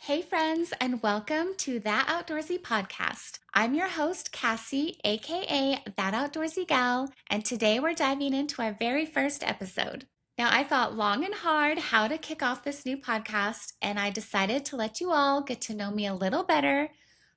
Hey friends, and welcome to That Outdoorsy Podcast. I'm your host, Cassie, aka That Outdoorsy Gal, and today we're diving into our very first episode. Now, I thought long and hard how to kick off this new podcast, and I decided to let you all get to know me a little better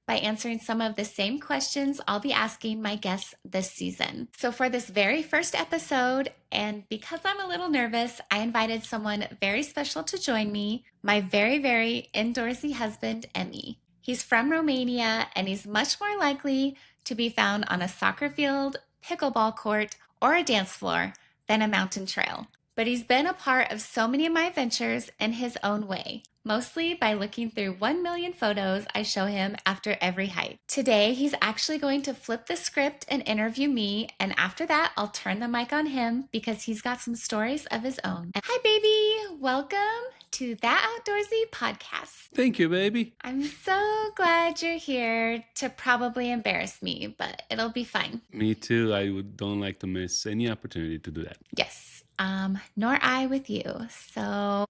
by answering some of the same questions I'll be asking my guests this season. So for this very first episode, and because I'm a little nervous, I invited someone very special to join me, my very, very indoorsy husband, Emmy. He's from Romania, and he's much more likely to be found on a soccer field, pickleball court, or a dance floor than a mountain trail. But he's been a part of so many of my adventures in his own way, mostly by looking through 1 million photos I show him after every hike. Today, he's actually going to flip the script and interview me, and after that, I'll turn the mic on him because he's got some stories of his own. Hi, baby! Welcome to That Outdoorsy Podcast. Thank you, baby. I'm so glad you're here to probably embarrass me, but it'll be fine. Me too. Don't like to miss any opportunity to do that. Yes, nor I with you. So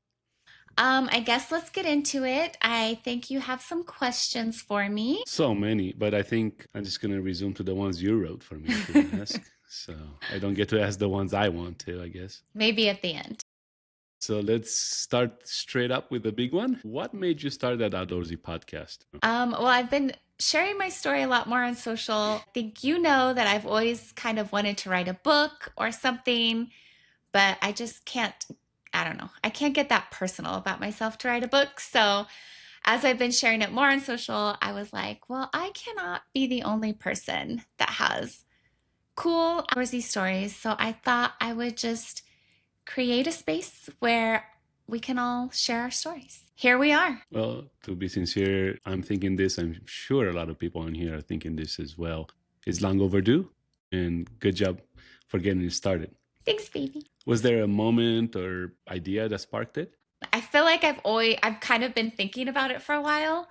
I guess let's get into it. I think you have some questions for me. So many, but I think I'm just going to resume to the ones you wrote for me to ask. So I don't get to ask the ones I want to, I guess. Maybe at the end. So let's start straight up with the big one. What made you start that Outdoorsy podcast? Well, I've been sharing my story a lot more on social. I think you know that I've always kind of wanted to write a book or something, but I just can't, I don't know. I can't get that personal about myself to write a book. So as I've been sharing it more on social, I was like, well, I cannot be the only person that has cool outdoorsy stories. So I thought I would just create a space where we can all share our stories. Here we are. Well, to be sincere, I'm thinking this. I'm sure a lot of people on here are thinking this as well. It's long overdue, and good job for getting it started. Thanks, baby. Was there a moment or idea that sparked it? I feel like I've kind of been thinking about it for a while,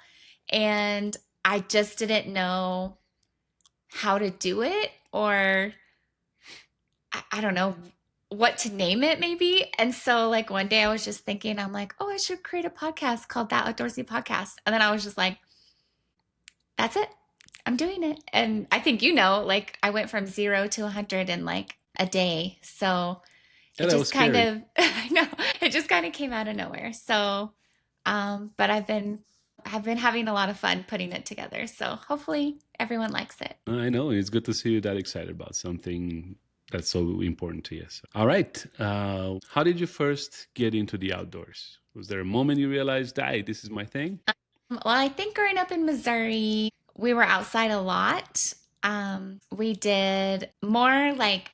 and I just didn't know how to do it, or I don't know what to name it maybe. And so like one day I was just thinking, I'm like, oh, I should create a podcast called That Outdoorsy Podcast. And then I was just like, that's it. I'm doing it. And I think, like I went from 0 to 100 in like a day. So it just kind of, I know, it just kind of came out of nowhere. So, but I've been having a lot of fun putting it together. So hopefully everyone likes it. I know. It's good to see you that excited about something that's so important to you. So, all right. How did you first get into the outdoors? Was there a moment you realized, hey, this is my thing? Well, I think growing up in Missouri, we were outside a lot. We did more like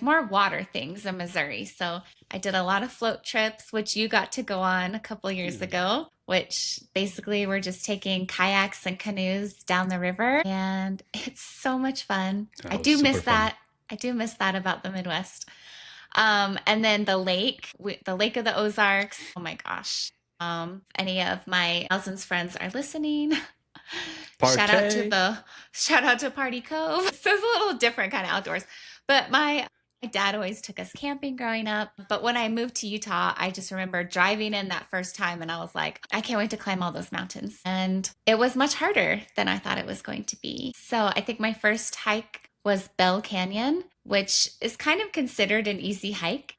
more water things in Missouri. So I did a lot of float trips, which you got to go on a couple of years ago, which basically we're just taking kayaks and canoes down the river. And it's so much fun. I do miss that. I do miss that about the Midwest. And then the lake of the Ozarks. Oh my gosh. Any of my thousands friends are listening. Shout out to Party Cove. So it's a little different kind of outdoors. But my dad always took us camping growing up. But when I moved to Utah, I just remember driving in that first time and I was like, I can't wait to climb all those mountains. And it was much harder than I thought it was going to be. So I think my first hike was Bell Canyon, which is kind of considered an easy hike,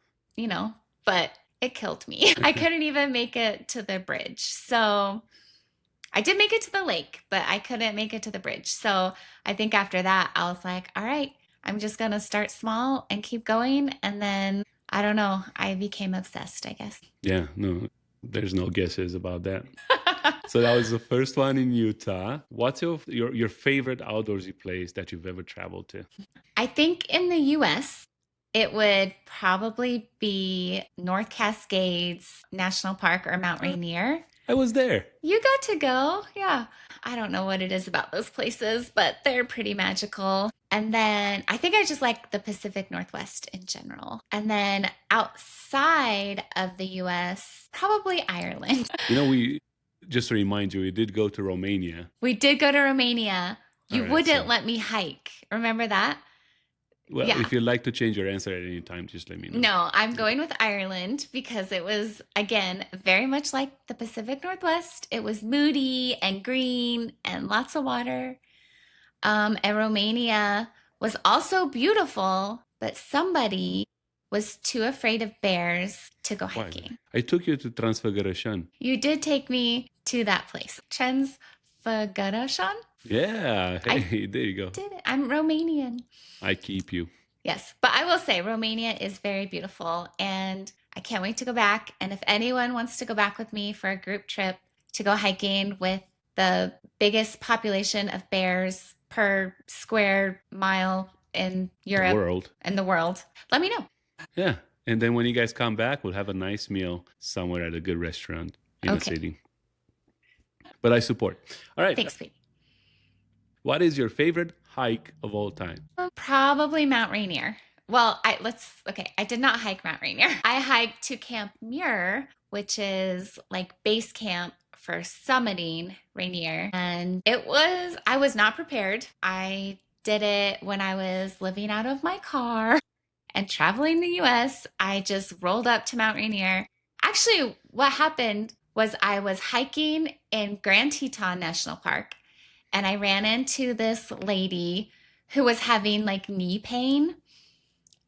but it killed me. I couldn't even make it to the bridge. So I did make it to the lake, but I couldn't make it to the bridge. So I think after that, I was like, all right, I'm just going to start small and keep going. And then, I don't know, I became obsessed, I guess. Yeah, no, there's no guesses about that. So that was the first one in Utah. What's your favorite outdoorsy place that you've ever traveled to? I think in the U.S., it would probably be North Cascades National Park or Mount Rainier. I was there. You got to go? Yeah. I don't know what it is about those places, but they're pretty magical. And then I think I just like the Pacific Northwest in general. And then outside of the U.S., probably Ireland. Just to remind you, we did go to Romania. We did go to Romania. You wouldn't let me hike. Remember that? Well, Yeah. if you'd like to change your answer at any time, just let me know. No, I'm going with Ireland because it was, again, very much like the Pacific Northwest. It was moody and green and lots of water. And Romania was also beautiful, but somebody was too afraid of bears to go Why? hiking. I took you to Transfăgărășan. You did take me to that place. Transfăgărășan? Yeah. Hey, there you go. Did it. I'm Romanian. I keep you. Yes, but I will say Romania is very beautiful and I can't wait to go back. And if anyone wants to go back with me for a group trip to go hiking with the biggest population of bears per square mile in Europe World. and the world, let me know. Yeah. And then when you guys come back, we'll have a nice meal somewhere at a good restaurant in the city. But I support. All right. Thanks, sweetie. What is your favorite hike of all time? Probably Mount Rainier. Well, I did not hike Mount Rainier. I hiked to Camp Muir, which is like base camp for summiting Rainier. And I was not prepared. I did it when I was living out of my car and traveling the US. I just rolled up to Mount Rainier. Actually, what happened was I was hiking in Grand Teton National Park and I ran into this lady who was having like knee pain.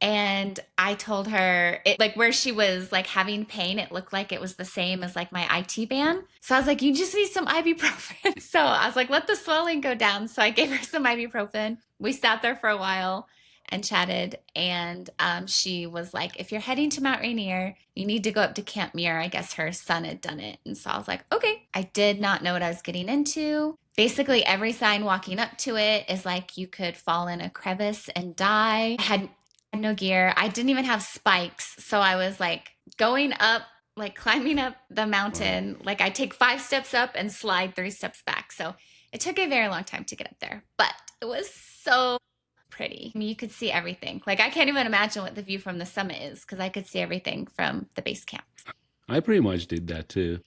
And I told her where she was like having pain, it looked like it was the same as like my IT band. So I was like, you just need some ibuprofen. So I was like, let the swelling go down. So I gave her some ibuprofen. We sat there for a while and chatted. And she was like, if you're heading to Mount Rainier, you need to go up to Camp Muir. I guess her son had done it. And so I was like, okay. I did not know what I was getting into. Basically, every sign walking up to it is like you could fall in a crevice and die. I had no gear. I didn't even have spikes. So I was like going up, like climbing up the mountain. Like I take 5 steps up and slide 3 steps back. So it took a very long time to get up there, but it was so pretty. I mean, you could see everything. Like I can't even imagine what the view from the summit is because I could see everything from the base camp. I pretty much did that too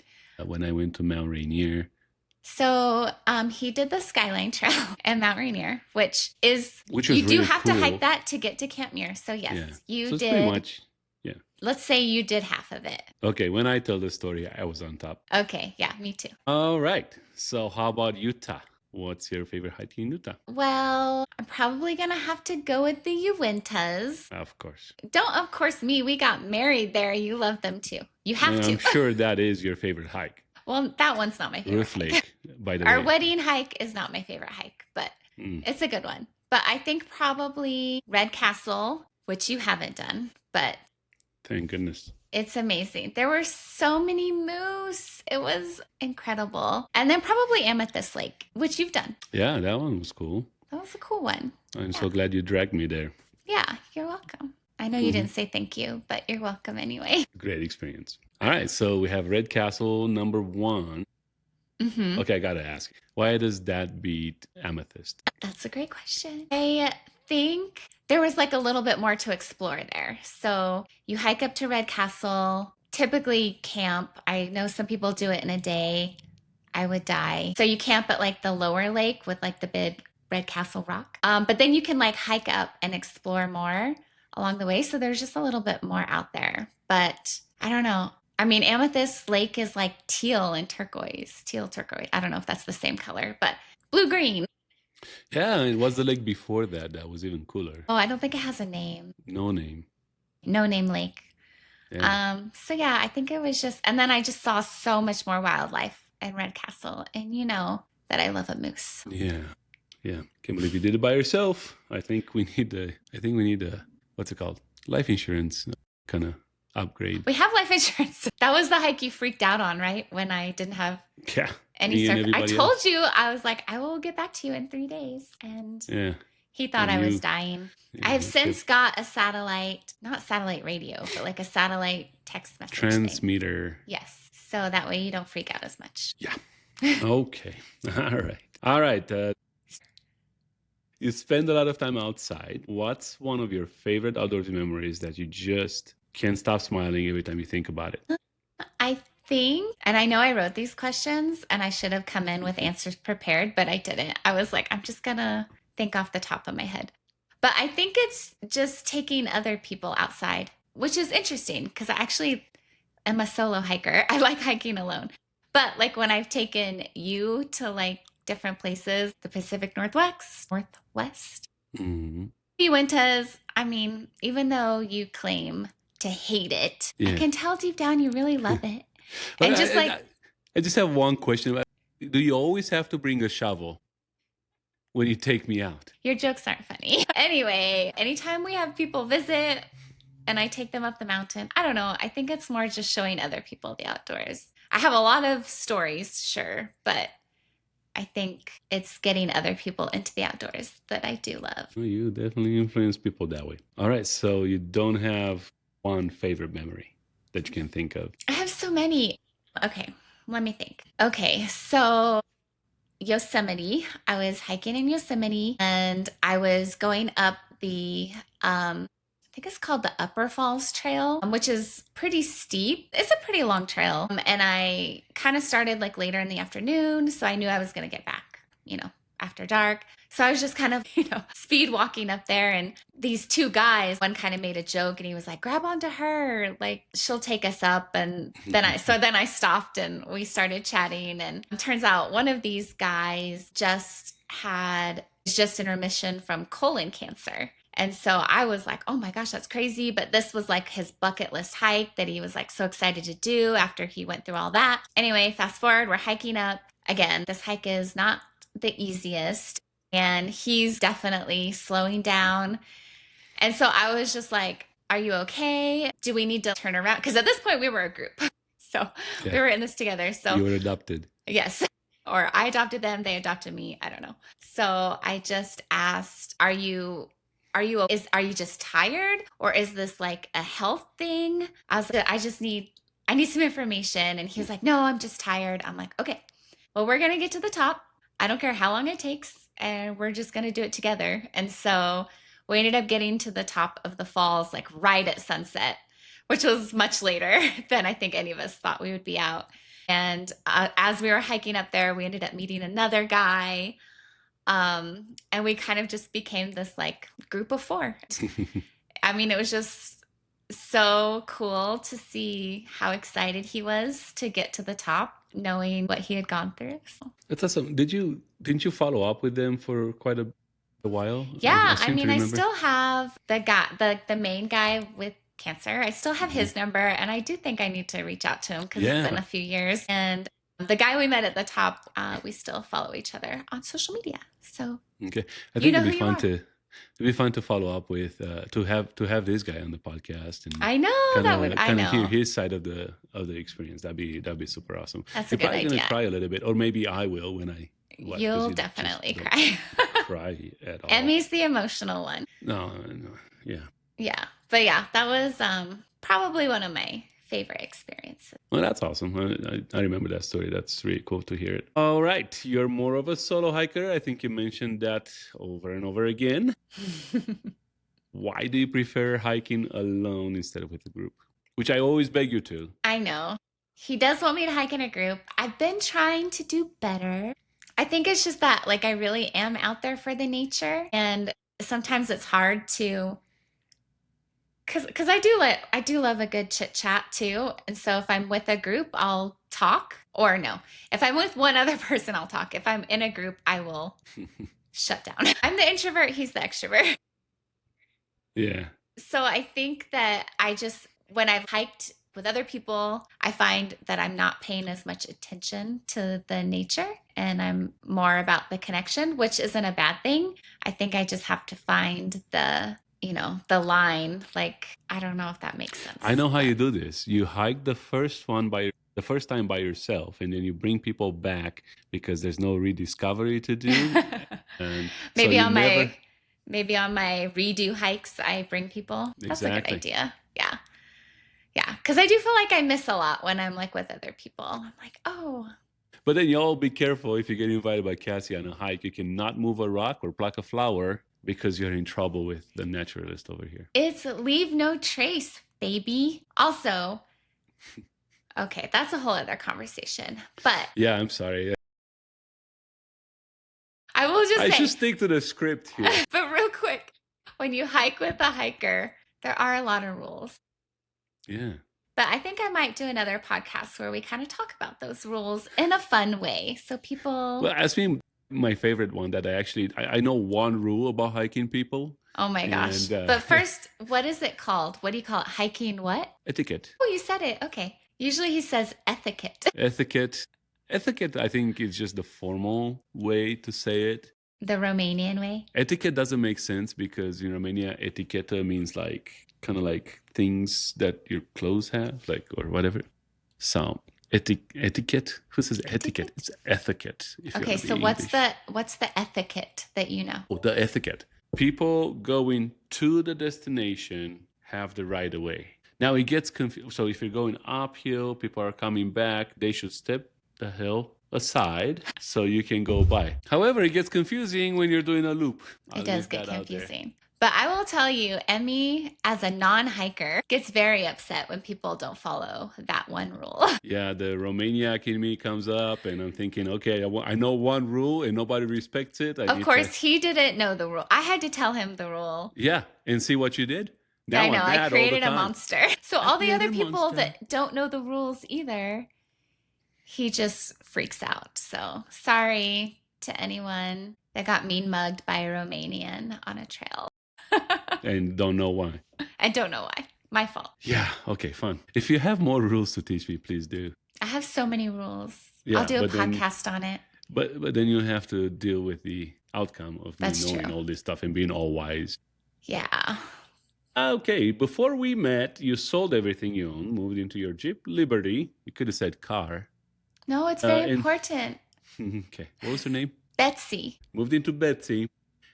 when I went to Mount Rainier. So he did the Skyline Trail at Mount Rainier, which was you do really have cool. to hike that to get to Camp Muir. So yes, you so it's did. Pretty much, yeah. Let's say you did half of it. Okay, when I tell the story, I was on top. Okay, yeah, me too. All right. So how about Utah? What's your favorite hike in Utah? Well, I'm probably going to have to go with the Uintas. Of course. Don't of course me. We got married there. You love them too. You have to. I'm sure that is your favorite hike. Well, that one's not my favorite. Roof Lake, by the way. Our wedding hike is not my favorite hike, but it's a good one. But I think probably Red Castle, which you haven't done, but thank goodness. It's amazing. There were so many moose. It was incredible. And then probably Amethyst Lake, which you've done. Yeah, that one was cool. That was a cool one. I'm so glad you dragged me there. Yeah, you're welcome. I know you didn't say thank you, but you're welcome anyway. Great experience. All right, so we have Red Castle number 1. Mm-hmm. Okay, I got to ask, why does that beat Amethyst? That's a great question. I think there was like a little bit more to explore there. So you hike up to Red Castle, typically camp. I know some people do it in a day. I would die. So you camp at like the lower lake with like the big Red Castle rock. But then you can like hike up and explore more along the way. So there's just a little bit more out there. But I don't know. I mean, Amethyst Lake is like teal and turquoise. Teal, turquoise. I don't know if that's the same color, but blue-green. Yeah, it was the lake before that. That was even cooler. Oh, I don't think it has a name. No name. No name lake. Yeah. So yeah, I think it was just, and then I just saw so much more wildlife in Red Castle. And you know that I love a moose. Yeah. Yeah. Can't believe you did it by yourself. I think we need a what's it called? Life insurance kind of upgrade. We have life insurance. That was the hike you freaked out on, right? When I didn't have any circle. I told you, I was like, I will get back to you in 3 days. And he thought I was dying. Yeah, I have since got a satellite, not satellite radio, but like a satellite text message transmitter. Yes. So that way you don't freak out as much. Yeah. Okay. All right. You spend a lot of time outside. What's one of your favorite outdoorsy memories that you just can't stop smiling every time you think about it? I think, and I know I wrote these questions and I should have come in with answers prepared, but I didn't. I was like, I'm just going to think off the top of my head. But I think it's just taking other people outside, which is interesting because I actually am a solo hiker. I like hiking alone. But like when I've taken you to like different places, the Pacific Northwest, Mhm. you went as, I mean, even though you claim to hate it, I Yeah. can tell deep down you really love it. But And just like I just have one question. Do you always have to bring a shovel when you take me out? your jokes aren't funny. Anyway, anytime we have people visit and I take them up the mountain, I don't know. I think it's more just showing other people the outdoors. I have a lot of stories, sure, but I think it's getting other people into the outdoors that I do love. Well, you definitely influence people that way. All right. So you don't have one favorite memory that you can think of. I have so many. Okay, let me think. Okay, so Yosemite. I was hiking in Yosemite and I was going up I think it's called the Upper Falls Trail, which is pretty steep. It's a pretty long trail. And I kind of started like later in the afternoon. So I knew I was going to get back, after dark. So I was just kind of, speed walking up there. And these two guys, one kind of made a joke and he was like, grab onto her, like she'll take us up. And then I stopped and we started chatting. And it turns out one of these guys just in remission from colon cancer. And so I was like, oh my gosh, that's crazy. But this was like his bucket list hike that he was like so excited to do after he went through all that. Anyway, fast forward, we're hiking up. Again, this hike is not the easiest. And he's definitely slowing down. And so I was just like, are you okay? Do we need to turn around? Because at this point we were a group. So we were in this together. So you were adopted. Yes. Or I adopted them, they adopted me. I don't know. So I just asked, are you just tired or is this like a health thing? I was like, I need some information. And he was like, no, I'm just tired. I'm like, okay, well, we're going to get to the top. I don't care how long it takes. And we're just going to do it together. And so we ended up getting to the top of the falls, like right at sunset, which was much later than I think any of us thought we would be out. And as we were hiking up there, we ended up meeting another guy. And we kind of just became this like group of four. I mean, it was just so cool to see how excited he was to get to the top, knowing what he had gone through. So. That's awesome. Didn't you follow up with them for quite a while? Yeah, I seem to mean, I remember. still have the main guy with cancer. I still have his number, and I do think I need to reach out to him because it's been a few years. And the guy we met at the top, we still follow each other on social media. So Okay, I think it'd be fun to follow up with to have this guy on the podcast and I know kind of hear his side of the experience. That'd be super awesome. That's You're a good probably idea. gonna cry a little bit, or maybe I will when I. You'll definitely cry. Cry at all. Emmy's the emotional one. No, yeah. Yeah, but yeah, that was probably one of my favorite experiences. Well, that's awesome. I remember that story. That's really cool to hear it. All right. You're more of a solo hiker. I think you mentioned that over and over again. Why do you prefer hiking alone instead of with a group? Which I always beg you to. I know. He does want me to hike in a group. I've been trying to do better. I think it's just that like I really am out there for the nature. And sometimes it's hard to because I do love a good chit chat too. And so if I'm with a group, I'll talk. Or no, if I'm with one other person, I'll talk. If I'm in a group, I will shut down. I'm the introvert, he's the extrovert. Yeah. So I think that when I've hiked with other people, I find that I'm not paying as much attention to the nature and I'm more about the connection, which isn't a bad thing. I think I just have to find the line. Like, I don't know if that makes sense. I know how you do this. You hike the first time by yourself, and then you bring people back because there's no rediscovery to do. And maybe on my redo hikes, I bring people. That's a good idea. Yeah. Yeah. Because I do feel like I miss a lot when I'm like with other people. I'm like, oh. But then you all be careful if you get invited by Cassie on a hike. You cannot move a rock or pluck a flower because you're in trouble with the naturalist over here. It's leave no trace, baby. Also, okay, that's a whole other conversation. But yeah, I'm sorry. I will just say, I should stick to the script here. But real quick, when you hike with a hiker, there are a lot of rules. Yeah. But I think I might do another podcast where we kind of talk about those rules in a fun way. So Well, people, ask me my favorite one that I know one rule about hiking people oh my gosh. and But first, what is it called? What do you call it? Hiking what? etiquette. Oh, you said it. Okay. Usually he says etiquette, Etiquette. Etiquette, I think, is just the formal way to say it. the Romanian way. Etiquette doesn't make sense because in Romania, etiquette means like kind of like things that your clothes have, like or whatever. So etiquette. Who says etiquette? Etiquette? It's etiquette. If you Okay, want to so be what's English. the etiquette that you know? Oh, the etiquette. People going to the destination have the right of way. Now it gets confused. So if you're going uphill, people are coming back. They should step the hill aside so you can go by. However, it gets confusing when you're doing a loop. I'll It does leave get that out there. confusing. But I will tell you, Emmy, as a non-hiker, gets very upset when people don't follow that one rule. Yeah, the Romaniac in me comes up, and I'm thinking, okay, I know one rule, and nobody respects it. Of course, he didn't know the rule. I had to tell him the rule. Yeah, and see what you did. Now I know, I'm I mad all the created a time. monster. So I all the other created a people monster. that don't know the rules either, he just freaks out. So sorry to anyone that got mean mugged by a Romanian on a trail. And don't know why. I don't know why. My fault. Yeah, okay, fun. If you have more rules to teach me, please do. I have so many rules. Yeah, I'll do a but then- podcast on it. But then you have to deal with the outcome of me That's knowing true. all this stuff and being all wise. Yeah. Okay, before we met, you sold everything you owned, moved into your Jeep Liberty. You could have said car. No, it's very and- important. Okay, what was her name? Betsy. Moved into Betsy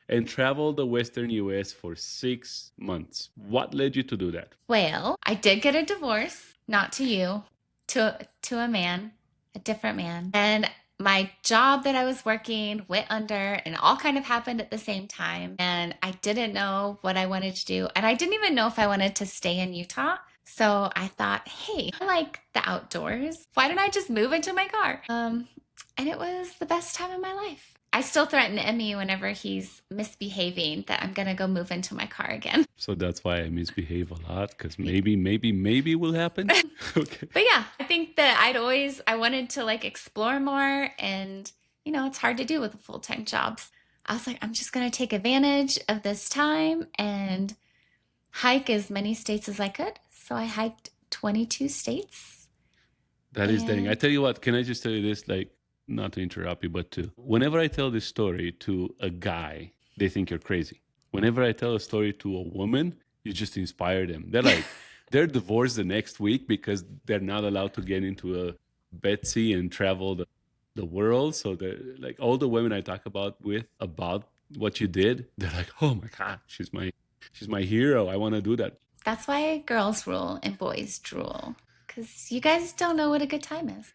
and traveled the Western US for 6 months. What led you to do that? Well, I did get a divorce, not to you, to a man, a different man. And my job that I was working went under and it all kind of happened at the same time. And I didn't know what I wanted to do. And I didn't even know if I wanted to stay in Utah. So I thought, hey, I like the outdoors. Why don't I just move into my car? And it was the best time of my life. I still threaten Emmy whenever he's misbehaving that I'm going to go move into my car again. So that's why I misbehave a lot, because maybe it will happen. Okay. But yeah, I think that I wanted to like explore more, and you know, it's hard to do with full-time jobs. I was like, I'm just going to take advantage of this time and hike as many states as I could. So I hiked 22 states. That is dang. And- I tell you what, can I just tell you this? Like, not to interrupt you, but whenever I tell this story to a guy, they think you're crazy. Whenever I tell a story to a woman, you just inspire them. They're like, they're divorced the next week because they're not allowed to get into a Betsy and travel the world. So they're like, all the women I talk about what you did, they're like, oh my God, she's my hero. I want to do that. That's why girls rule and boys drool. Because you guys don't know what a good time is.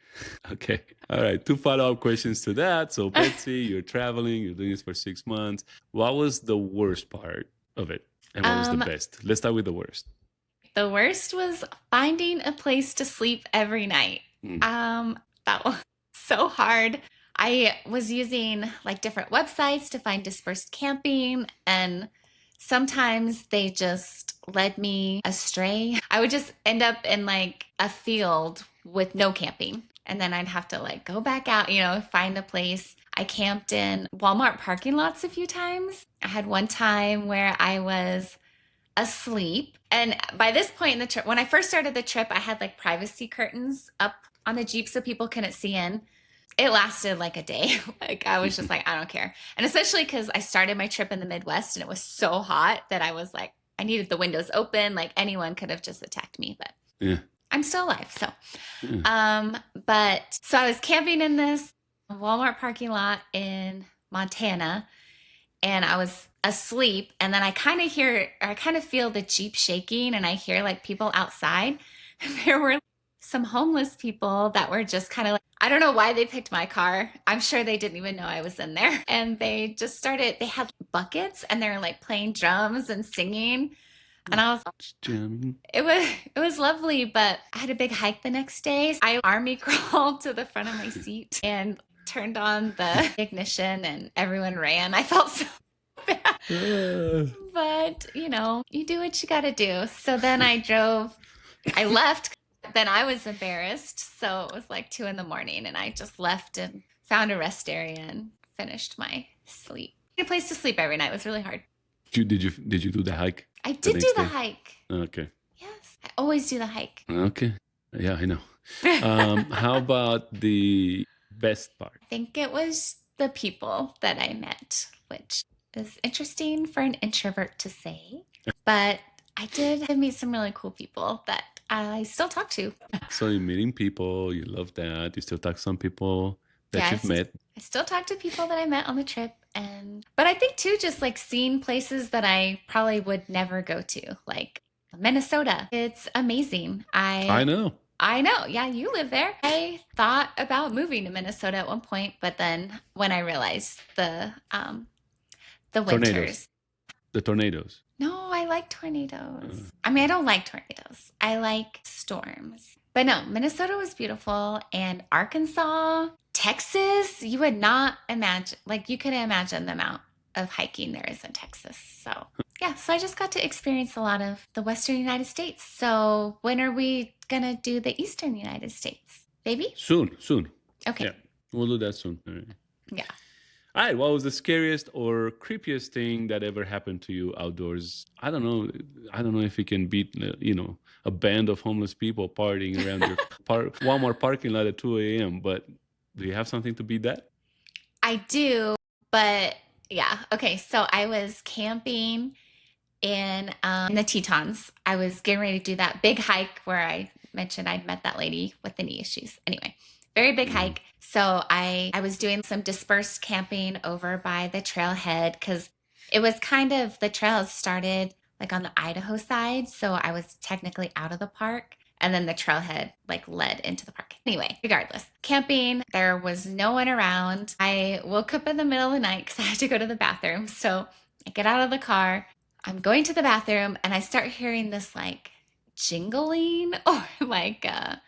Okay. All right. 2 follow-up questions to that. So, Betsy, you're traveling, you're doing this for 6 months. What was the worst part of it? And what was the best? Let's start with the worst. The worst was finding a place to sleep every night. That was so hard. I was using like different websites to find dispersed camping, and sometimes they just led me astray. I would just end up in like a field with no camping. And then I'd have to like go back out, you know, find a place. I camped in Walmart parking lots a few times. I had one time where I was asleep. And by this point in the trip, when I first started the trip, I had like privacy curtains up on the Jeep so people couldn't see in. It lasted like a day. Like I was just like, I don't care. And especially because I started my trip in the Midwest and it was so hot that I was like, I needed the windows open. Like anyone could have just attacked me, but Yeah. I'm still alive. So, so I was camping in this Walmart parking lot in Montana, and I was asleep. And then I kind of feel the Jeep shaking, and I hear like people outside. And there were some homeless people that were just kind of like, I don't know why they picked my car. I'm sure they didn't even know I was in there. And they had buckets and they're like playing drums and singing. And I was, Jamming. it was lovely, but I had a big hike the next day. I army crawled to the front of my seat and turned on the ignition and everyone ran. I felt so Uh, But, you do what you got to do. So then I left. Then I was embarrassed. So it was like 2 a.m. and I just left and found a rest area and finished my sleep. A place to sleep every night. It was really hard. did you do the hike I the did do next the day? hike. Okay. Yes. I always do the hike. Okay. Yeah, I know. How about the best part? I think it was the people that I met, which is interesting for an introvert to say. But I did meet some really cool people that I still talk to. So you're meeting people, you love that. You still talk to some people that you've Yes, met. I still talk to people that I met on the trip. But I think too, just like seeing places that I probably would never go to, like Minnesota. It's amazing. I know. I know. Yeah, you live there. I thought about moving to Minnesota at one point, but then when I realized the Tornadoes. winters. The tornadoes. No, I like tornadoes. I mean, I don't like tornadoes. I like storms. But no, Minnesota was beautiful, and Arkansas, Texas, you would not imagine, like you couldn't imagine the amount of hiking there is in Texas. So yeah, so I just got to experience a lot of the Western United States. So when are we gonna do the Eastern United States? Baby? Soon. Okay. Yeah, we'll do that soon. All right. Yeah. All right, what was the scariest or creepiest thing that ever happened to you outdoors? I don't know. I don't know if you can beat, a band of homeless people partying around your Walmart parking lot at 2 a.m. But do you have something to beat that? I do, but yeah. Okay, so I was camping in the Tetons. I was getting ready to do that big hike where I mentioned I'd met that lady with the knee issues. Anyway, very big hike. So I was doing some dispersed camping over by the trailhead because it was kind of, the trail started like on the Idaho side. So I was technically out of the park. And then the trailhead like led into the park. Anyway, regardless, camping, there was no one around. I woke up in the middle of the night because I had to go to the bathroom. So I get out of the car. I'm going to the bathroom and I start hearing this like jingling or like a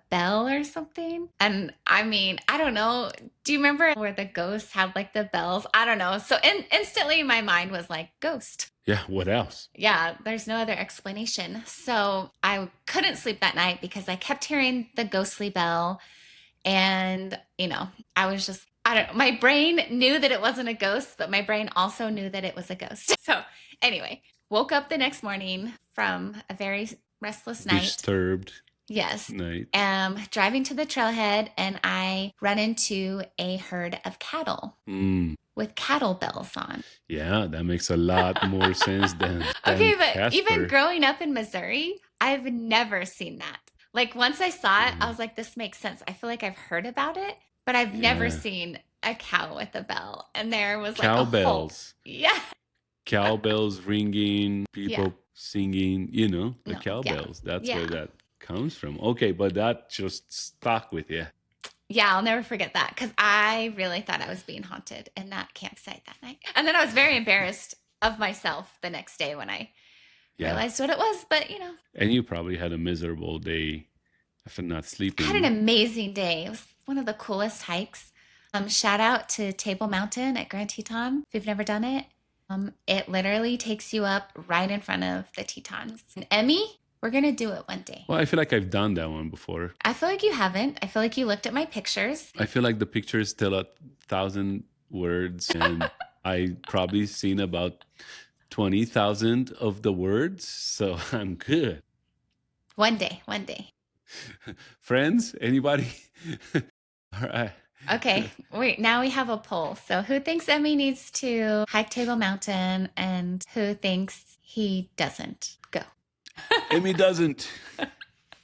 bell or something. And I mean, I don't know. Do you remember where the ghosts had like the bells? I don't know. So instantly my mind was like, ghost. Yeah, what else? Yeah, there's no other explanation. So I couldn't sleep that night because I kept hearing the ghostly bell. And, I was just, I don't know. My brain knew that it wasn't a ghost, but my brain also knew that it was a ghost. So anyway, woke up the next morning from a very restless night. Disturbed Yes. night. Driving to the trailhead, and I run into a herd of cattle with cattle bells on. Yeah, that makes a lot more sense than Okay, but Casper. even growing up in Missouri, I've never seen that. Like once I saw it, I was like, this makes sense. I feel like I've heard about it, but I've never seen a cow with a bell. And there was like cowbells. Yeah. Cowbells ringing, people singing, the cowbells. Yeah. That's where that comes from. Okay, but that just stuck with you. Yeah, I'll never forget that because I really thought I was being haunted in that campsite that night. And then I was very embarrassed of myself the next day when I realized what it was. But, And you probably had a miserable day after not sleeping. I had an amazing day. It was one of the coolest hikes. Shout out to Table Mountain at Grand Teton. If you've never done it, it literally takes you up right in front of the Tetons. And Emmy, we're going to do it one day. Well, I feel like I've done that one before. I feel like you haven't. I feel like you looked at my pictures. I feel like the pictures tell 1,000 words, and I probably seen about 20,000 of the words, so I'm good. One day. Friends, anybody? All right. Okay, wait, now we have a poll. So who thinks Emmy needs to hike Table Mountain and who thinks he doesn't? Go. Emmy doesn't.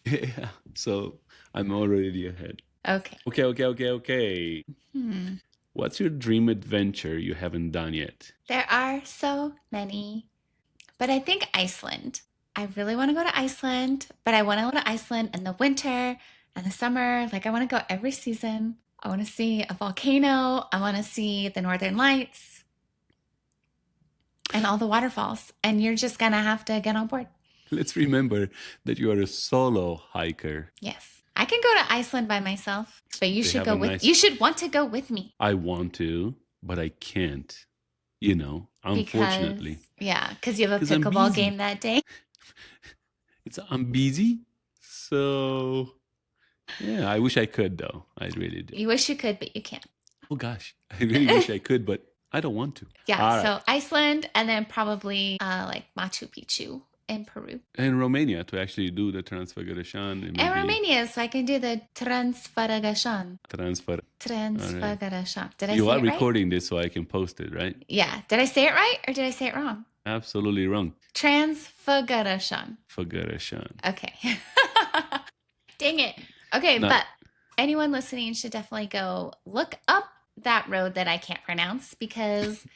Yeah, so I'm already ahead. Okay. Okay. What's your dream adventure you haven't done yet? There are so many, but I think Iceland. I really want to go to Iceland, but I want to go to Iceland in the winter and the summer. Like I want to go every season. I want to see a volcano. I want to see the Northern Lights and all the waterfalls. And you're just going to have to get on board. Let's remember that you are a solo hiker. Yes. I can go to Iceland by myself, but you should go with, you should want to go with me. I want to, but I can't. unfortunately. Because you have a Because I'm pickleball busy. game that day. I'm busy. So, yeah, I wish I could, though. I really do. You wish you could, but you can't. Oh, gosh. I really wish I could, but I don't want to. Yeah, All right. so Iceland and then probably like Machu Picchu in Peru. And Romania to actually do the Transfiguration and And maybe Romania, so I can do the Transfiguration. transfer. Transfiguration. Did I You say are it right? recording this so I can post it, right? Yeah. Did I say it right or did I say it wrong? Absolutely wrong. Transfiguration. Figuration. Okay. Dang it. Okay, No. but anyone listening should definitely go look up that road that I can't pronounce because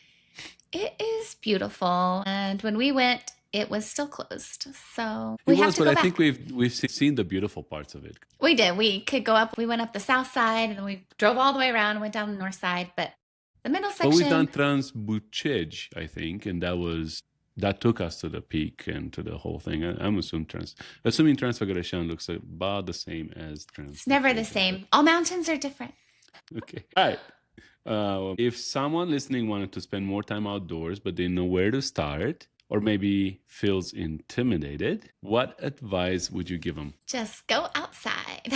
it is beautiful. And when we went, it was still closed. So we have to go but I back. think we've seen the beautiful parts of it. We did. We could go up. We went up the south side and then we drove all the way around and went down the north side. But the middle section. But we've done Transbucej, I think, and that took us to the peak and to the whole thing. I'm assuming Transfiguration looks about the same as It's never the same. All mountains are different. Okay. All right. If someone listening wanted to spend more time outdoors, but didn't know where to start, or maybe feels intimidated, what advice would you give them? Just go outside.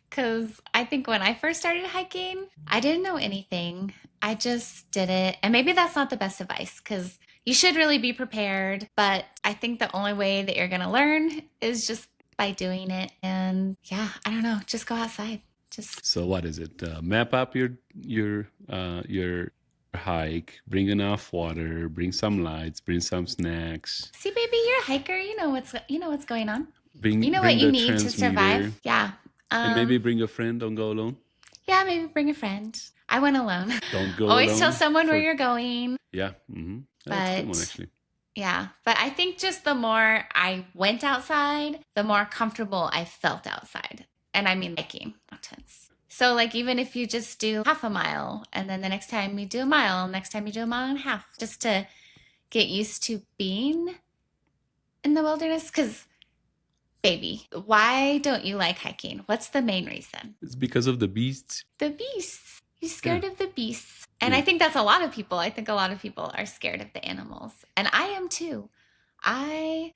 Because I think when I first started hiking, I didn't know anything. I just did it. And maybe that's not the best advice because you should really be prepared. But I think the only way that you're going to learn is just by doing it. And yeah, I don't know. Just go outside. So what is it? Map up your hike. Bring enough water. Bring some lights. Bring some snacks. See, baby, you're a hiker. You know what's going on. Bring what you need to transmitter. survive. Yeah. And maybe bring a friend. Don't go alone. Yeah, maybe bring a friend. I went alone. Don't go Always alone tell someone where you're going. Yeah. Mm-hmm. That's a good one, actually. Yeah, but I think just the more I went outside, the more comfortable I felt outside. And I mean hiking, mountains. So like even if you just do half a mile and then the next time you do a mile, next time you do a mile and a half, just to get used to being in the wilderness. Because, baby, why don't you like hiking? What's the main reason? It's because of the beasts. The beasts. You're scared of the beasts. And I think that's a lot of people. I think a lot of people are scared of the animals. And I am too. I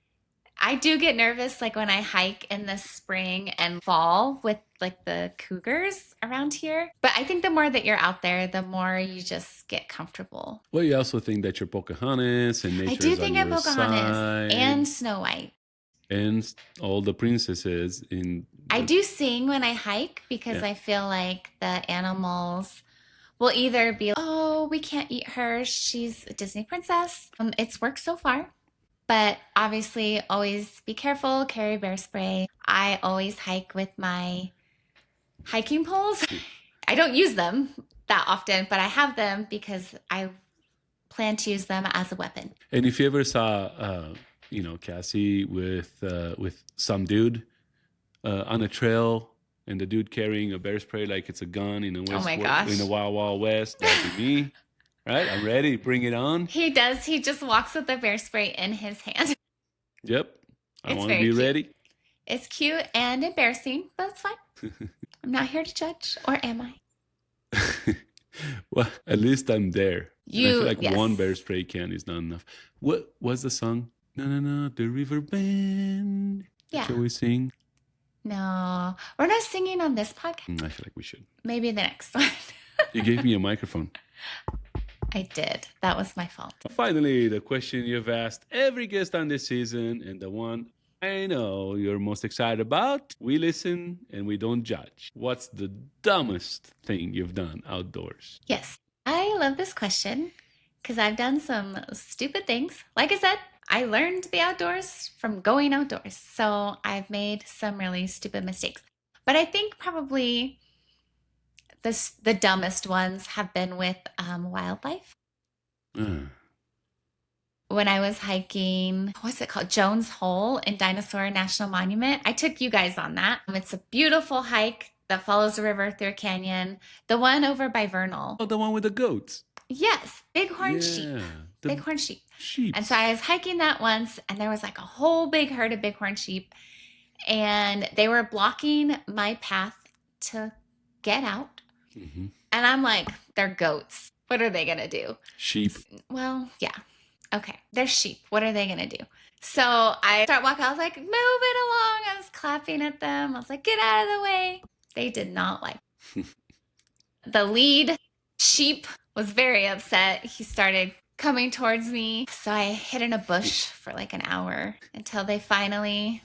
do get nervous like when I hike in the spring and fall with like the cougars around here. But I think the more that you're out there, the more you just get comfortable. Well, you also think that you're Pocahontas and nature I do is think on I'm your Pocahontas side. and Snow White. And all the princesses in... I do sing when I hike because I feel like the animals will either be, oh, we can't eat her. She's a Disney princess. It's worked so far. But obviously, always be careful, carry bear spray. I always hike with my hiking poles. I don't use them that often, but I have them because I plan to use them as a weapon. And if you ever saw, Cassie with some dude on a trail and the dude carrying a bear spray like it's a gun in a in the Wild Wild West, that'd be me. Right? I'm ready. Bring it on. He does. He just walks with the bear spray in his hand. Yep. I want to be ready. It's cute and embarrassing, but it's fine. I'm not here to judge, or am I? Well, at least I'm there. I feel like one bear spray can is not enough. What was the song? No, the river bend. Yeah. Shall we sing? No, we're not singing on this podcast. I feel like we should. Maybe the next one. You gave me a microphone. I did. That was my fault. Finally, the question you've asked every guest on this season and the one I know you're most excited about. We listen and we don't judge. What's the dumbest thing you've done outdoors? Yes, I love this question because I've done some stupid things. Like I said, I learned the outdoors from going outdoors. So I've made some really stupid mistakes. But I think probably the dumbest ones have been with wildlife. When I was hiking, what's it called? Jones Hole in Dinosaur National Monument. I took you guys on that. It's a beautiful hike that follows the river through a canyon. The one over by Vernal. Oh, the one with the goats. Yes, bighorn sheep. Bighorn sheep. And so I was hiking that once, and there was like a whole big herd of bighorn sheep, and they were blocking my path to get out. Mm-hmm. And I'm like, they're goats. What are they going to do? Sheep. Well, yeah. Okay. They're sheep. What are they going to do? So I start walking. I was like, move it along. I was clapping at them. I was like, get out of the way. They did not like it. The lead sheep was very upset. He started coming towards me. So I hid in a bush for like an hour until they finally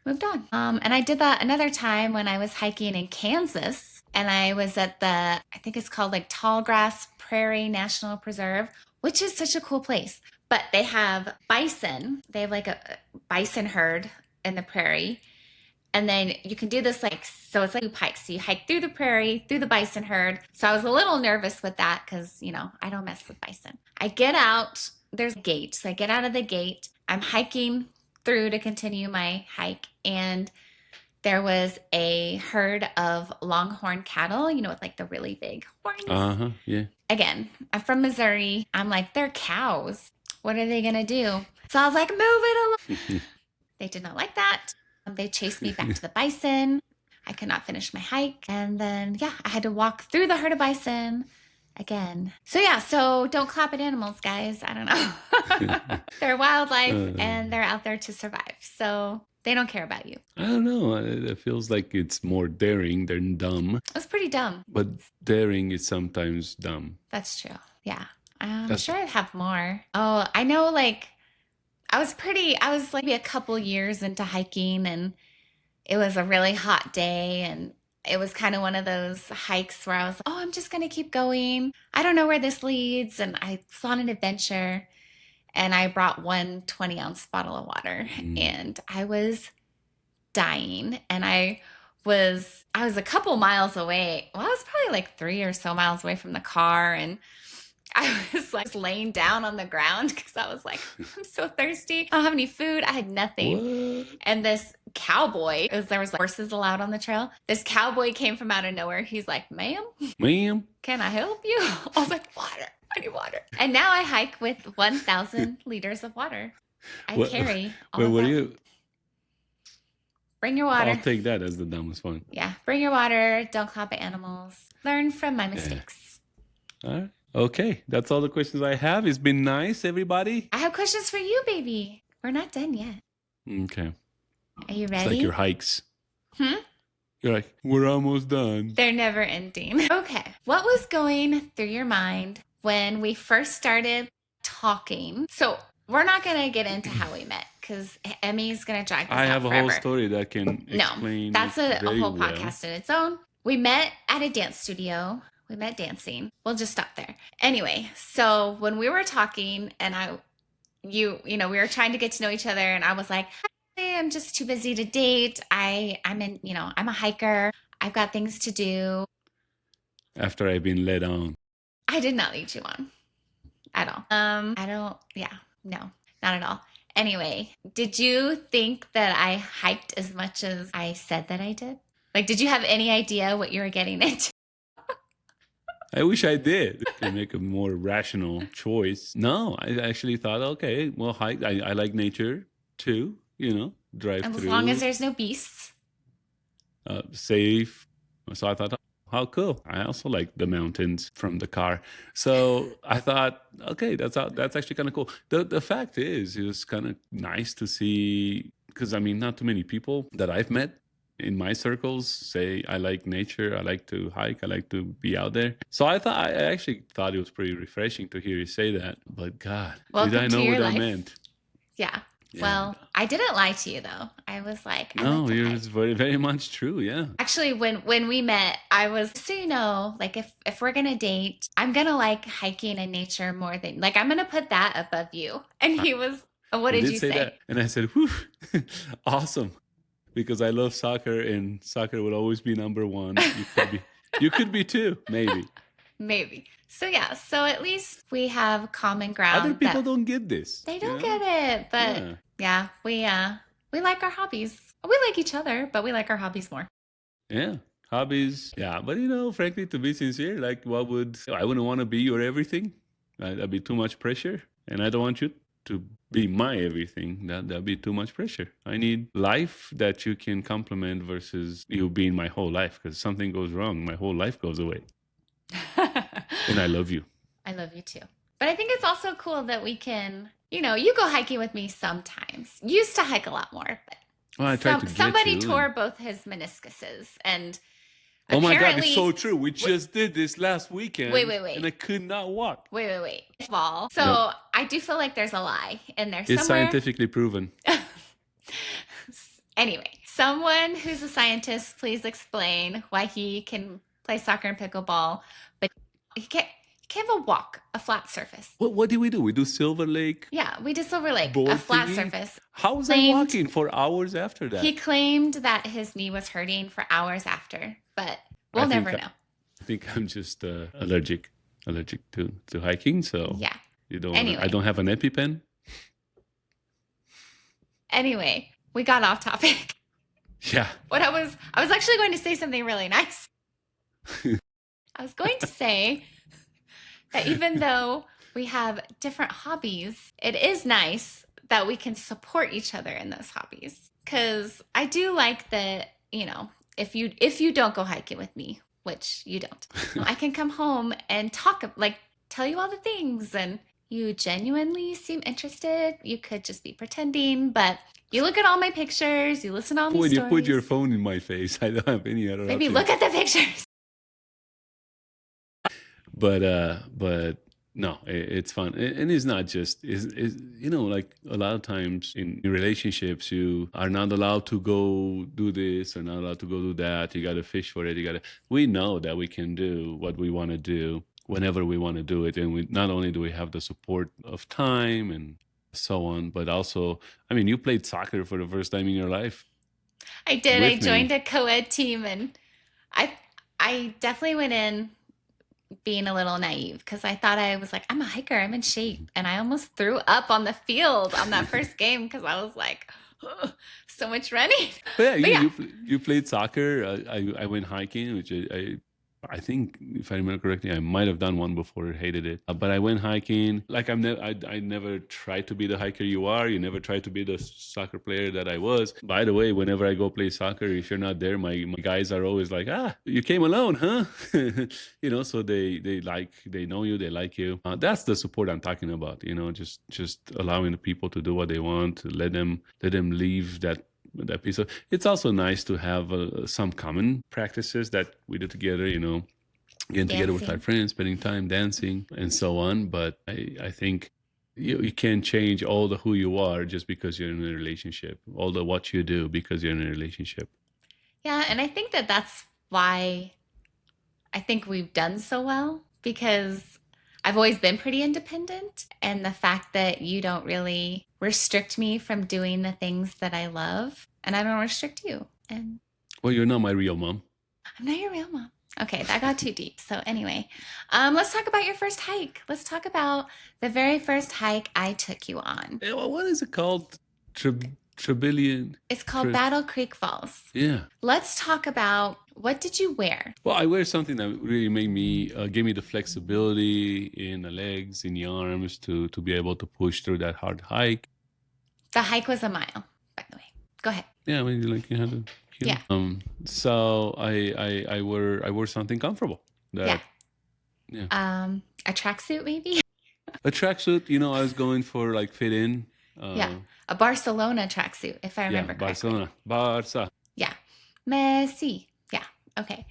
moved on. And I did that another time when I was hiking in Kansas. And I was at I think it's called like Tallgrass Prairie National Preserve, which is such a cool place. But they have bison. They have like a bison herd in the prairie. And then you can do this like, so it's like loop hike. So you hike through the prairie, through the bison herd. So I was a little nervous with that because, I don't mess with bison. I get out, there's a gate. So I get out of the gate. I'm hiking through to continue my hike. And there was a herd of longhorn cattle, with like the really big horns. Yeah. Again, I'm from Missouri. I'm like, they're cows. What are they going to do? So I was like, move it along. They did not like that. They chased me back to the bison. I could not finish my hike. And then, I had to walk through the herd of bison again. So don't clap at animals, guys. I don't know. They're wildlife and they're out there to survive. So they don't care about you. I don't know. It feels like it's more daring than dumb. It's pretty dumb. But daring is sometimes dumb. That's true. Yeah. I'm sure I'd have more. Oh, I know, like, I was like maybe a couple years into hiking and it was a really hot day and it was kind of one of those hikes where I was, I'm just going to keep going. I don't know where this leads. And I was on an adventure and I brought one 20-ounce bottle of water and I was dying and I was a couple miles away. Well, I was probably like 3 or so miles away from the car and I was like laying down on the ground because I was like, I'm so thirsty. I don't have any food. I had nothing. What? And this cowboy, there was horses allowed on the trail. This cowboy came from out of nowhere. He's like, ma'am, can I help you? I was like, water. I need water. And now I hike with 1,000 liters of water. I carry all of that. Bring your water. I'll take that as the dumbest one. Yeah. Bring your water. Don't clap at animals. Learn from my mistakes. All right. Okay, that's all the questions I have. It's been nice, everybody. I have questions for you, baby. We're not done yet. Okay. Are you ready? It's like your hikes. You're like, we're almost done. They're never ending. Okay. What was going through your mind when we first started talking? So we're not going to get into how we met because Emmy's going to drag us out I have forever. a whole story that can explain. No, that's a whole well. podcast in its own. We met at a dance studio. We met dancing. We'll just stop there. Anyway, so when we were talking and we were trying to get to know each other and I was like, I'm just too busy to date. I'm a hiker. I've got things to do. After I've been led on. I did not lead you on at all. No, not at all. Anyway, did you think that I hiked as much as I said that I did? Like, did you have any idea what you were getting into? I wish I did. To make a more rational choice. No, I actually thought, okay, well, hike. I like nature too, drive As through. long as there's no beasts. Safe. So I thought, how cool. I also like the mountains from the car. So I thought, okay, that's actually kind of cool. The fact is, it was kind of nice to see, because not too many people that I've met in my circles say I like nature, I like to hike, I like to be out there. So I actually thought it was pretty refreshing to hear you say that. But God, Welcome did I know what life. I meant? Yeah. Well, I didn't lie to you though. I was like, no, it was very, very much true. Yeah. Actually, when we met, I was, so like if we're gonna date, I'm gonna like hiking and nature more than like I'm gonna put that above you. And he was, what did you say? That. And I said, whew, awesome. Because I love soccer and soccer will always be number one. You could be too, maybe. Maybe. So so at least we have common ground. Other people don't get this. They don't get it, but we like our hobbies. We like each other, but we like our hobbies more. Yeah, hobbies. Yeah, but frankly, to be sincere, like I wouldn't want to be your everything. That'd be too much pressure, and I don't want you to be my everything. That'd be too much pressure. I need life that you can complement versus you being my whole life. Because something goes wrong, my whole life goes away. And I love you. I love you too. But I think it's also cool that we can, you go hiking with me sometimes. Used to hike a lot more, but Well, I tried to get somebody you. tore both his meniscuses, and Oh my God, it's so apparently, true. We just did this last weekend. wait, And I could not walk. wait. Fall. So Nope. I do feel like there's a lie in there It's somewhere. scientifically proven. Anyway, someone who's a scientist, please explain why he can play soccer and pickleball, but he can't have a flat surface. What did we do? We do Silver Lake. Yeah, we did Silver Lake, Board a flat thingy? surface. How was I walking for hours after that? He claimed that his knee was hurting for hours after, but we'll never know. I think I'm just allergic to hiking. So yeah. Anyway. I don't have an EpiPen. Anyway, we got off topic. Yeah. What I was actually going to say something really nice. I was going to say that even though we have different hobbies, it is nice that we can support each other in those hobbies. Because I do like that, if you don't go hiking with me, which you don't, I can come home and tell you all the things, and you genuinely seem interested. You could just be pretending, but you look at all my pictures, you listen to all these stories. When you put your phone in my face, I don't have any other Maybe option. look at the pictures. But no, it's fun, and it's not just like a lot of times in relationships you are not allowed to go do this or not allowed to go do that. You got to fish for it. We know that we can do what we want to do whenever we want to do it, and we not only do we have the support of time and so on, but also, you played soccer for the first time in your life. I did. I joined a co-ed team, and I definitely went in being a little naive because I thought I was like, I'm a hiker, I'm in shape, and I almost threw up on the field on that first game because I was like, oh, so much running. But yeah, you played soccer. I went hiking, which I think, if I remember correctly, I might have done one before, hated it. But I went hiking. Like I never tried to be the hiker you are. You never tried to be the soccer player that I was. By the way, whenever I go play soccer, if you're not there, my guys are always like, you came alone, huh? So they know you, they like you. That's the support I'm talking about. Just allowing the people to do what they want, to let them leave that piece of. It's also nice to have some common practices that we do together, getting together with our friends, spending time dancing and so on. But I think you can't change all the who you are just because you're in a relationship, all the what you do because you're in a relationship. Yeah, and I think that's why I think we've done so well, because I've always been pretty independent, and the fact that you don't really restrict me from doing the things that I love, and I don't restrict you. And well, you're not my real mom. I'm not your real mom. Okay, that got too deep. So anyway, let's talk about your first hike. Let's talk about the very first hike I took you on. What is it called? Trebillion. It's called Battle Creek Falls. Yeah. Let's talk about, what did you wear? Well, I wear something that really gave me the flexibility in the legs, in the arms to be able to push through that hard hike. The hike was a mile, by the way. Go ahead. Yeah, you had to. Yeah. So I wore something comfortable. Yeah. A tracksuit maybe. A tracksuit. I was going for like fit in. A Barcelona tracksuit, if I remember correctly. Barça. Yeah. Messi. Yeah. Okay.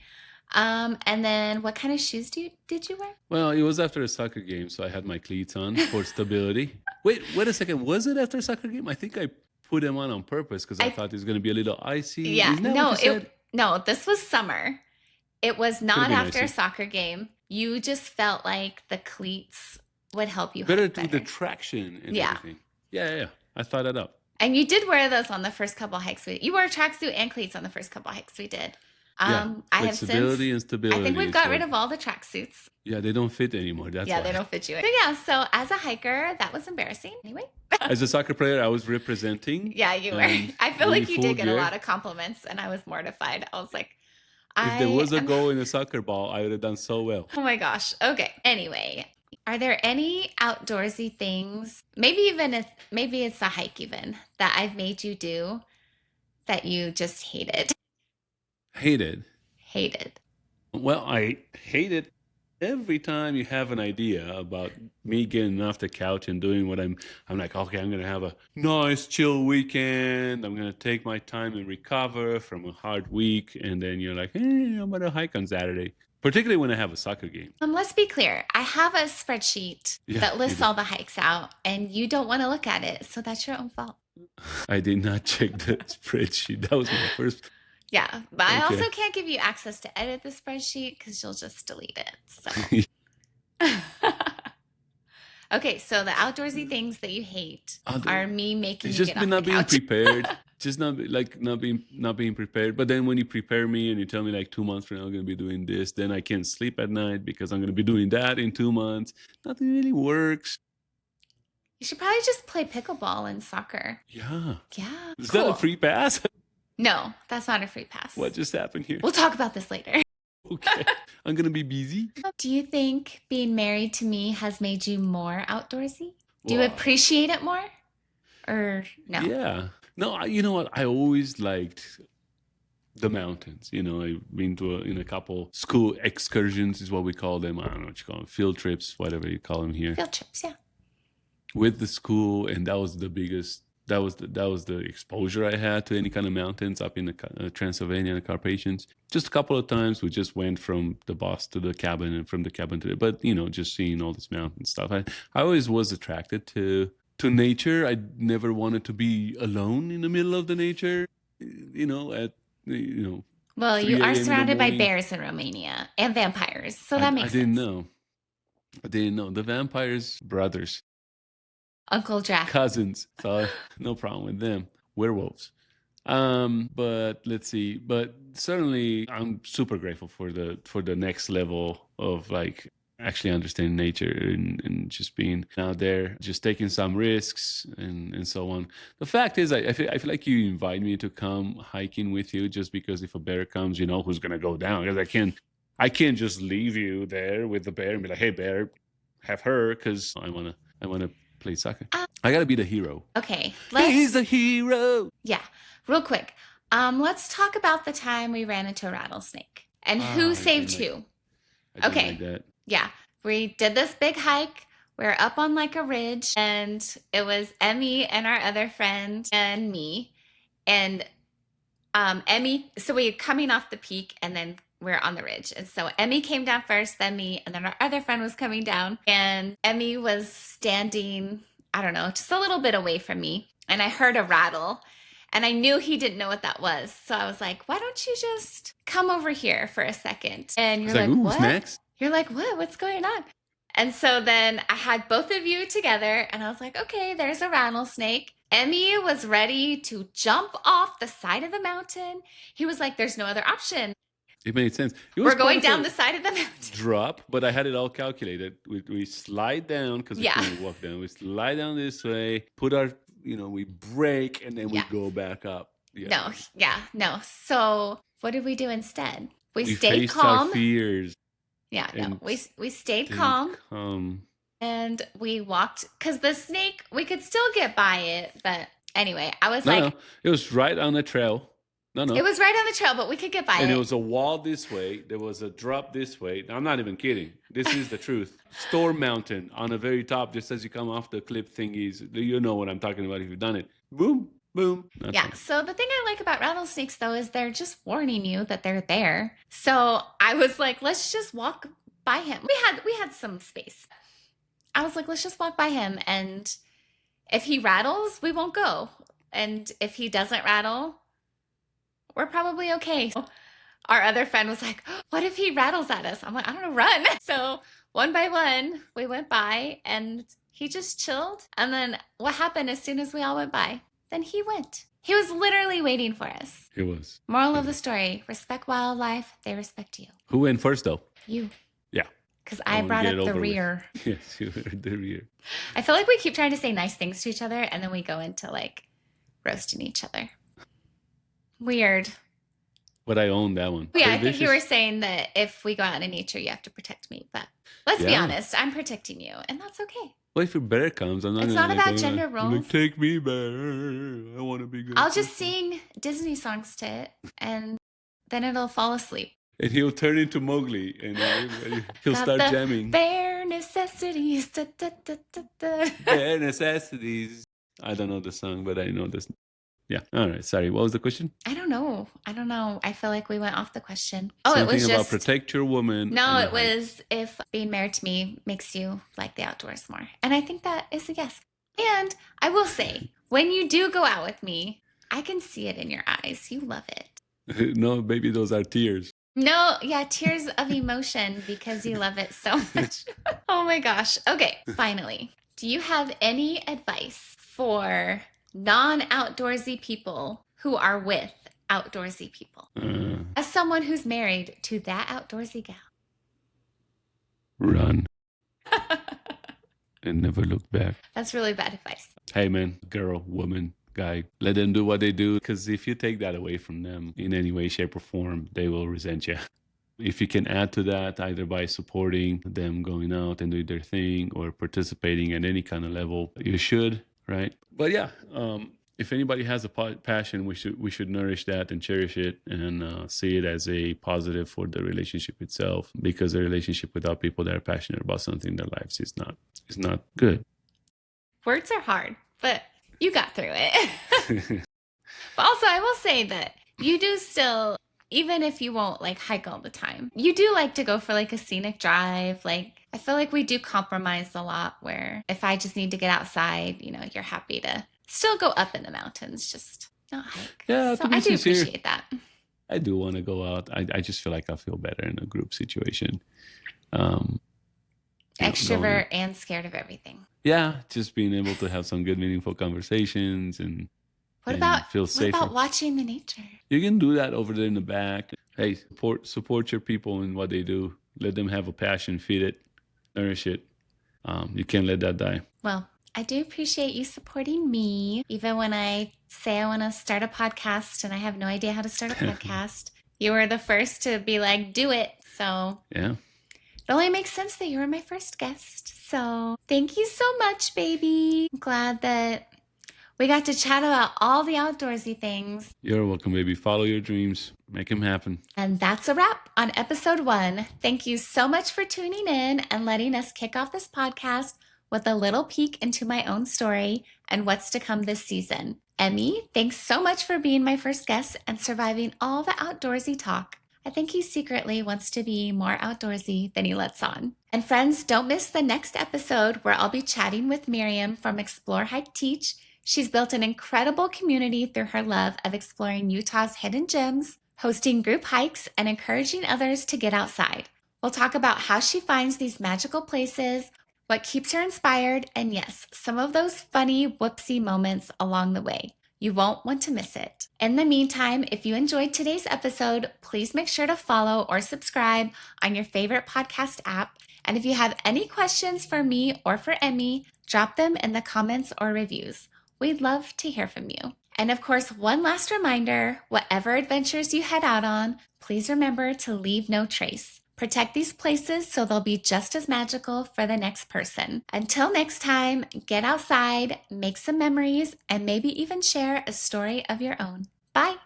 And then what kind of shoes did you wear? Well, it was after a soccer game, so I had my cleats on for stability. Wait a second. Was it after a soccer game? I think I put them on purpose because I thought it was going to be a little icy. Yeah. No, this was summer. It was not after a soccer game. You just felt like the cleats would help you better hike better. The traction and everything. Yeah. I thought it up. And you did wear those on the first couple hikes. You wore a tracksuit and cleats on the first couple hikes we did. Flexibility and stability. I think we've got rid of all the tracksuits. Yeah, they don't fit anymore. That's why. They don't fit you. So as a hiker, that was embarrassing. Anyway. As a soccer player, I was representing. Yeah, you were. I feel like you did get a lot of compliments, and I was mortified. I was like, if there was a goal in a soccer ball, I would have done so well. Oh my gosh. Okay. Anyway, are there any outdoorsy things, maybe it's a hike even, that I've made you do that you just hated? Hated. Hated. Well, I hated Every time you have an idea about me getting off the couch and doing what I'm like, okay, I'm going to have a nice chill weekend. I'm going to take my time and recover from a hard week. And then you're like, hey, I'm going to hike on Saturday, particularly when I have a soccer game. Let's be clear. I have a spreadsheet that lists all the hikes out, and you don't want to look at it. So that's your own fault. I did not check the spreadsheet. That was my first. Yeah, but I also can't give you access to edit the spreadsheet because you'll just delete it. So, okay, so the outdoorsy things that you hate are me making you get off the couch. Not being prepared. Just not being prepared. But then when you prepare me and you tell me like 2 months from now I'm going to be doing this, then I can't sleep at night because I'm going to be doing that in 2 months. Nothing really works. You should probably just play pickleball and soccer. Yeah. Yeah. Is that a free pass? No, that's not a free pass. What just happened here? We'll talk about this later. Okay. I'm going to be busy. Do you think being married to me has made you more outdoorsy? Do you appreciate it more? Or no? Yeah. No, you know what? I always liked the mountains. You know, I've been to a couple school excursions is what we call them. I don't know what you call them. Field trips, whatever you call them here. Field trips, yeah. With the school, and that was the biggest. That was the exposure I had to any kind of mountains up in the Transylvania and the Carpathians. Just a couple of times we just went from the bus to the cabin and from the cabin to but just seeing all this mountain stuff. I always was attracted to nature. I never wanted to be alone in the middle of the nature. Well, you are surrounded by bears in Romania and vampires, so that makes sense. I didn't know the vampires' brothers. Uncle Jack. Cousins. So no problem with them. Werewolves. But let's see. But certainly I'm super grateful for the next level of like actually understanding nature and just being out there, just taking some risks and so on. The fact is I feel like you invite me to come hiking with you just because if a bear comes, you know who's gonna go down. Because I can't just leave you there with the bear and be like, hey bear, have her, because I wanna play soccer. I gotta be the hero. Okay. He's the hero. Yeah. Real quick. Let's talk about the time we ran into a rattlesnake and who saved who. Okay. Like that. Yeah. We did this big hike. We were up on like a ridge, and it was Emmy and our other friend and me. And Emmy, so we were coming off the peak and then we're on the ridge. And so Emmy came down first, then me, and then our other friend was coming down. And Emmy was standing, I don't know, just a little bit away from me. And I heard a rattle. And I knew he didn't know what that was. So I was like, why don't you just come over here for a second? And you're like, what? Snacks? You're like, what? What's going on? And so then I had both of you together. And I was like, okay, there's a rattlesnake. Emmy was ready to jump off the side of the mountain. He was like, there's no other option. It made sense. We're going down the side of the mountain. Drop, but I had it all calculated. We slide down because we couldn't walk down. We slide down this way, put our, we brake, and then we go back up. Yeah. No. So what did we do instead? We stayed faced calm. Our fears. Yeah, no. We stayed calm. And we walked, because the snake, we could still get by it. But anyway, I was No, it was right on the trail. No. It was right on the trail, but we could get by it. And there was a wall this way. There was a drop this way. I'm not even kidding. This is the truth. Storm Mountain on the very top, just as you come off the cliff thingies. You know what I'm talking about if you've done it. Boom, boom. So the thing I like about rattlesnakes, though, is they're just warning you that they're there. So I was like, let's just walk by him. We had some space. I was like, let's just walk by him. And if he rattles, we won't go. And if he doesn't rattle, we're probably okay. Our other friend was like, what if he rattles at us? I'm like, I don't know, run. So one by one, we went by and he just chilled. And then what happened as soon as we all went by? Then he went. He was literally waiting for us. He was. Moral of the story, respect wildlife. They respect you. Who went first, though? You. Yeah. Because I brought up the rear. Yes, you were the rear. I feel like we keep trying to say nice things to each other and then we go into like roasting each other. Weird. But I own that one. Yeah, I think you were saying that if we go out in nature, you have to protect me. But let's be honest, I'm protecting you, and that's okay. Well, if a bear comes, I'm not. It's not about gender roles. Like, take me, bear. I want to be good. I'll just sing Disney songs to it, and then it'll fall asleep. And he'll turn into Mowgli, and he'll Got start the jamming. bare necessities. Da, da, da, da, da. Bare necessities. I don't know the song, but I know this. Yeah. All right. Sorry. What was the question? I don't know. I feel like we went off the question. Oh, it Something was about just protect your woman. no, and it was if being married to me makes you like the outdoors more. And I think that is a yes. And I will say, when you do go out with me, I can see it in your eyes. You love it. No, baby, those are tears. No, yeah, tears of emotion because you love it so much. Oh my gosh. Okay, finally. Do you have any advice for non-outdoorsy people who are with outdoorsy people? As someone who's married to that outdoorsy gal. Run and never look back. That's really bad advice. Hey, man, girl, woman, guy, let them do what they do. Because if you take that away from them in any way, shape, or form, they will resent you. If you can add to that, either by supporting them going out and doing their thing or participating at any kind of level, you should, right? But yeah, if anybody has a passion, we should nourish that and cherish it and see it as a positive for the relationship itself. Because a relationship without people that are passionate about something in their lives is not good. Words are hard, but you got through it. But also, I will say that you do still, even if you won't like hike all the time, you do like to go for like a scenic drive. Like, I feel like we do compromise a lot where if I just need to get outside, you're happy to still go up in the mountains, just not hike. Yeah, So to be I do sincere, appreciate that. I do want to go out. I just feel like I feel better in a group situation. Going Extrovert and scared of everything. Yeah, just being able to have some good, meaningful conversations and What and about feel safer. What about watching the nature? You can do that over there in the back. Hey, support your people in what they do. Let them have a passion, feed it, nourish it. You can't let that die. Well, I do appreciate you supporting me, even when I say I want to start a podcast and I have no idea how to start a podcast. You were the first to be like, do it. So Yeah. it only makes sense that you were my first guest. So thank you so much, baby. I'm glad that we got to chat about all the outdoorsy things. You're welcome, baby. Follow your dreams. Make them happen. And that's a wrap on episode 1. Thank you so much for tuning in and letting us kick off this podcast with a little peek into my own story and what's to come this season. Emmy, thanks so much for being my first guest and surviving all the outdoorsy talk. I think he secretly wants to be more outdoorsy than he lets on. And friends, don't miss the next episode where I'll be chatting with Miriam from Explore, Hike, Teach. She's built an incredible community through her love of exploring Utah's hidden gems, hosting group hikes, and encouraging others to get outside. We'll talk about how she finds these magical places, what keeps her inspired, and yes, some of those funny whoopsie moments along the way. You won't want to miss it. In the meantime, if you enjoyed today's episode, please make sure to follow or subscribe on your favorite podcast app. And if you have any questions for me or for Emmy, drop them in the comments or reviews. We'd love to hear from you. And of course, one last reminder, whatever adventures you head out on, please remember to leave no trace. Protect these places so they'll be just as magical for the next person. Until next time, get outside, make some memories, and maybe even share a story of your own. Bye.